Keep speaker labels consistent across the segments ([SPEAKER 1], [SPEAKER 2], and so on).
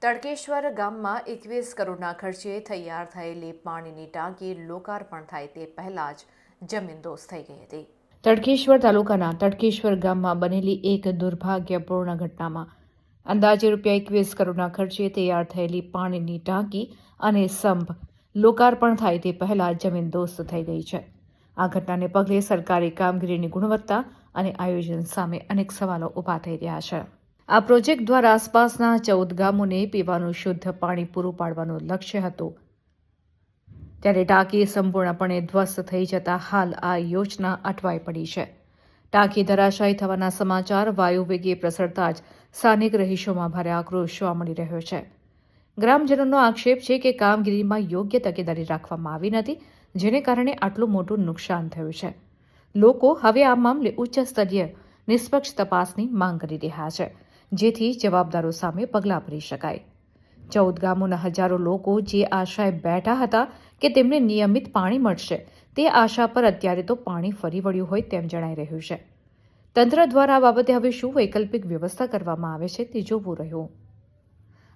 [SPEAKER 1] તડકેશ્વર ગામમાં 21 કરોડના ખર્ચે તૈયાર થયેલી પાણીની ટાંકી લોકાર્પણ થાય તે પહેલાં જ જમીનદોસ્ત થઈ ગઈ હતી। તડકેશ્વર તાલુકાના તડકેશ્વર ગામમાં બનેલી એક દુર્ભાગ્યપૂર્ણ ઘટનામાં અંદાજે ₹21 કરોડના ખર્ચે તૈયાર થયેલી પાણીની ટાંકી અને સંપ લોકાર્પણ થાય તે પહેલાં જમીનદોસ્ત થઈ ગઈ છે। આ ઘટનાને પગલે સરકારી કામગીરીની ગુણવત્તા અને આયોજન સામે અનેક સવાલો ઊભા થઈ રહ્યા છે। આ પ્રોજેક્ટ દ્વારા આસપાસના 14 ગામોને પીવાનું શુદ્ધ પાણી પૂરું પાડવાનું લક્ષ્ય હતું, ત્યારે ટાંકી સંપૂર્ણપણે ધ્વસ્ત થઈ જતા હાલ આ યોજના અટવાઈ પડી છે। ટાંકી ધરાશાયી થવાના સમાચાર વાયુ વેગે પ્રસરતા જ સ્થાનિક રહીશોમાં ભારે આક્રોશ જોવા મળી રહ્યો છે। ગ્રામજનોનો આક્ષેપ છે કે કામગીરીમાં યોગ્ય તકેદારી રાખવામાં આવી નથી, જેને કારણે આટલું મોટું નુકસાન થયું છે। લોકો હવે આ મામલે ઉચ્ચ સ્તરીય નિષ્પક્ષ તપાસની માંગ કરી રહ્યા છે, જેથી જવાબદારો સામે પગલાં ભરી શકાય। 14 ગામોના હજારો લોકો જે આશાએ બેઠા હતા કે તેમને નિયમિત પાણી મળશે, તે આશા પર અત્યારે તો પાણી ફરી વળ્યું હોય તેમ જણાઈ રહ્યું છે। તંત્ર દ્વારા આ બાબતે હવે શું વૈકલ્પિક વ્યવસ્થા કરવામાં આવે છે તે જોવું રહ્યું।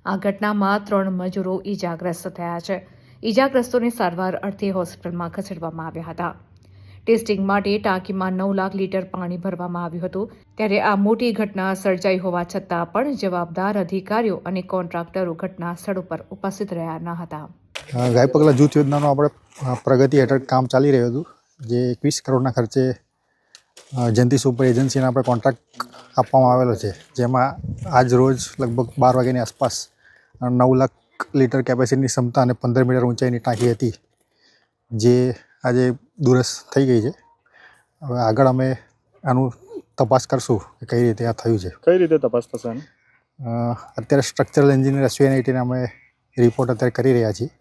[SPEAKER 1] આ ઘટનામાં 3 મજૂરો ઈજાગ્રસ્ત થયા છે। ઈજાગ્રસ્તોને સારવાર અર્થે હોસ્પિટલમાં ખસેડવામાં આવ્યા હતા। ટેસ્ટિંગ માટે ટાંકીમાં 9 લાખ લીટર પાણી ભરવામાં આવ્યું હતું, ત્યારે આ મોટી ઘટના સર્જાઈ હોવા છતાં પણ જવાબદાર અધિકારીઓ અને કોન્ટ્રાક્ટરો ઘટના સ્થળ ઉપર ઉપસ્થિત રહ્યા ન હતા।
[SPEAKER 2] ગાય પગલા જૂથ યોજનાનું આપણે પ્રગતિ હેઠળ કામ ચાલી રહ્યું હતું, જે 21 કરોડના ખર્ચે જયંતિ સુપર એજન્સીને આપણે કોન્ટ્રાક્ટ આપવામાં આવેલો છે, જેમાં આજ રોજ લગભગ 12 વાગ્યાની આસપાસ 9 લાખ લીટર કેપેસિટીની ક્ષમતા અને 15 મીટર ઊંચાઈની ટાંકી હતી, જે આજે દુરસ્ત થઈ ગઈ છે। હવે આગળ અમે આનું તપાસ કરશું કે કઈ રીતે આ થયું છે।
[SPEAKER 3] કઈ રીતે તપાસ થશે?
[SPEAKER 2] અત્યારે સ્ટ્રક્ચરલ એન્જિનિયર SVNIT અમે રિપોર્ટ અત્યારે કરી રહ્યા છીએ।